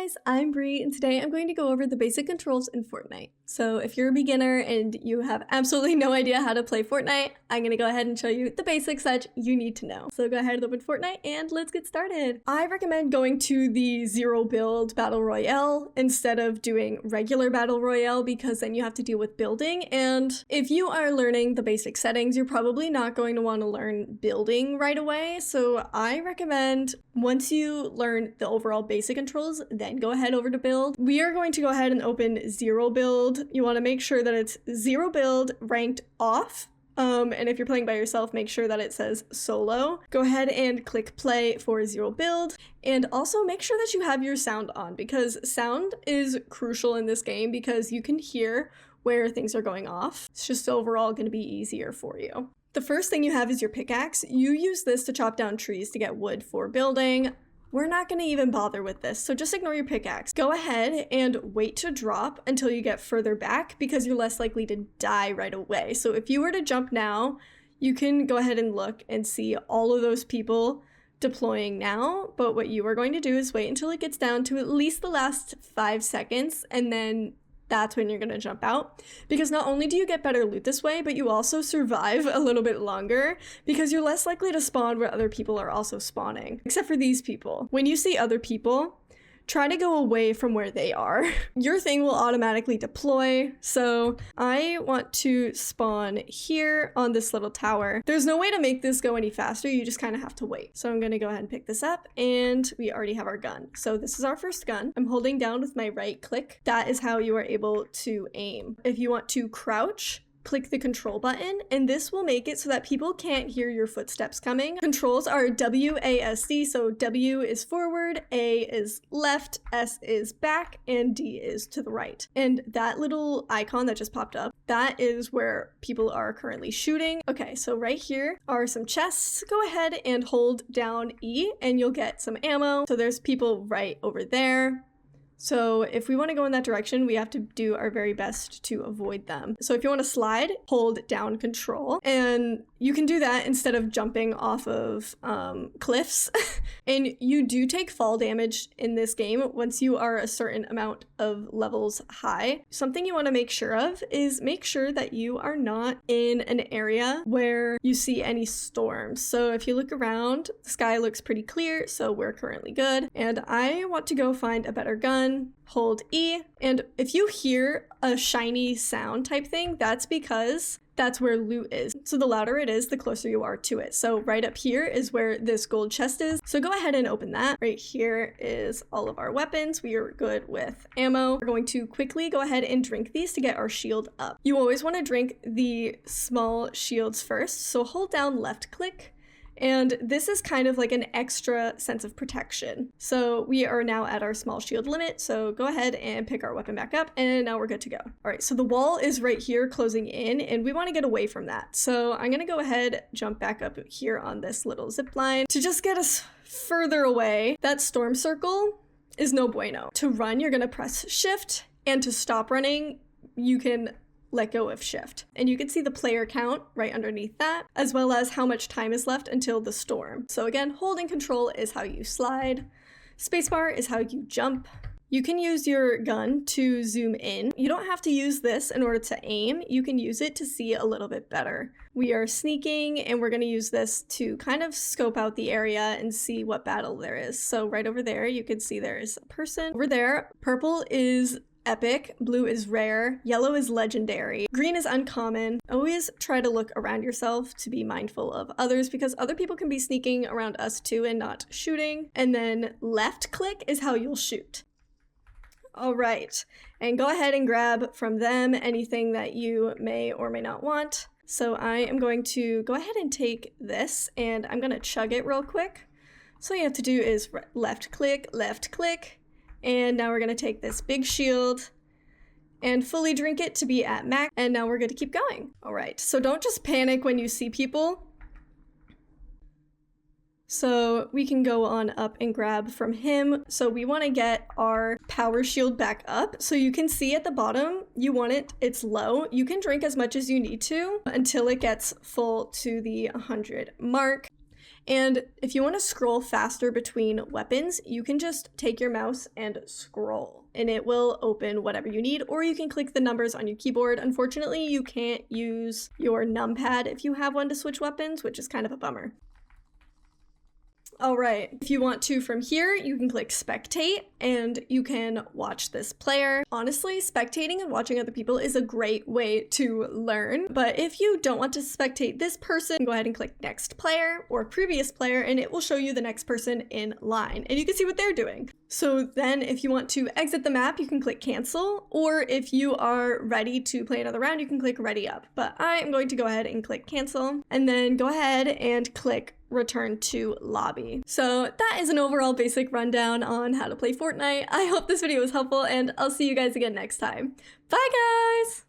guys, I'm Bree, and today I'm going to go over the basic controls in Fortnite. So if you're a beginner and you have absolutely no idea how to play Fortnite, I'm going to go ahead and show you the basics that you need to know. So go ahead and open Fortnite and let's get started. I recommend going to the 0 build Battle Royale instead of doing regular Battle Royale because then you have to deal with building, and if you are learning the basic settings, you're probably not going to want to learn building right away. So I recommend once you learn the overall basic controls, then go ahead over to build. We are going to go ahead and open 0 build. You want to make sure that it's 0 build ranked off. And if you're playing by yourself, make sure that it says solo. Go ahead and click play for 0 build. And also make sure that you have your sound on, because sound is crucial in this game because you can hear where things are going off. It's just overall going to be easier for you. The first thing you have is your pickaxe. You use this to chop down trees to get wood for building. We're not going to even bother with this, so just ignore your pickaxe. Go ahead and wait to drop until you get further back because you're less likely to die right away. So if you were to jump now, you can go ahead and look and see all of those people deploying now, but what you are going to do is wait until it gets down to at least the last 5 seconds, and then that's when you're going to jump out, because not only do you get better loot this way, but you also survive a little bit longer because you're less likely to spawn where other people are also spawning, except for these people. When you see other people, try to go away from where they are. Your thing will automatically deploy. So I want to spawn here on this little tower. There's no way to make this go any faster. You just kind of have to wait. So I'm going to go ahead and pick this up, and we already have our gun. So this is our first gun. I'm holding down with my right click. That is how you are able to aim. If you want to crouch, click the control button, and this will make it so that people can't hear your footsteps coming. Controls are WASD, so W is forward, A is left, S is back, and D is to the right. And that little icon that just popped up, that is where people are currently shooting. Okay, so right here are some chests. Go ahead and hold down E and you'll get some ammo. So there's people right over there. So if we want to go in that direction, we have to do our very best to avoid them. So if you want to slide, hold down control, and you can do that instead of jumping off of cliffs. And you do take fall damage in this game once you are a certain amount of levels high. Something you want to make sure of is make sure that you are not in an area where you see any storms. So if you look around, the sky looks pretty clear, so we're currently good. And I want to go find a better gun. Hold E, and if you hear a shiny sound type thing, that's because that's where loot is. So the louder it is, the closer you are to it. So right up here is where this gold chest is. So go ahead and open that. Right here is all of our weapons. We are good with ammo. We're going to quickly go ahead and drink these to get our shield up. You always want to drink the small shields first. So hold down left click. And this is kind of like an extra sense of protection. So we are now at our small shield limit. So go ahead and pick our weapon back up, and now we're good to go. All right, so the wall is right here closing in, and we want to get away from that. So I'm gonna go ahead, jump back up here on this little zip line to just get us further away. That storm circle is no bueno. To run, you're gonna press shift, and to stop running, you can let go of shift. And you can see the player count right underneath that, as well as how much time is left until the storm. So again, holding control is how you slide. Spacebar is how you jump. You can use your gun to zoom in. You don't have to use this in order to aim. You can use it to see a little bit better. We are sneaking, and we're gonna use this to kind of scope out the area and see what battle there is. So right over there, you can see there's a person. Over there, purple is epic, blue is rare, yellow is legendary, green is uncommon. Always try to look around yourself to be mindful of others because other people can be sneaking around us too and not shooting. And then left click is how you'll shoot. All right, and go ahead and grab from them anything that you may or may not want. So I am going to go ahead and take this, and I'm gonna chug it real quick. So all you have to do is left click, and now we're gonna take this big shield and fully drink it to be at max, and now we're gonna keep going. All right, so don't just panic when you see people. So we can go on up and grab from him. So we wanna get our power shield back up. So you can see at the bottom, it's low. You can drink as much as you need to until it gets full to the 100 mark. And if you want to scroll faster between weapons, you can just take your mouse and scroll, and it will open whatever you need, or you can click the numbers on your keyboard. Unfortunately, you can't use your numpad if you have one to switch weapons, which is kind of a bummer. All right, if you want to from here, you can click spectate and you can watch this player. Honestly, spectating and watching other people is a great way to learn, but if you don't want to spectate this person, go ahead and click next player or previous player and it will show you the next person in line and you can see what they're doing. So then if you want to exit the map, you can click cancel, or if you are ready to play another round, you can click ready up. But I am going to go ahead and click cancel and then go ahead and click return to lobby. So that is an overall basic rundown on how to play Fortnite. I hope this video was helpful and I'll see you guys again next time. Bye guys!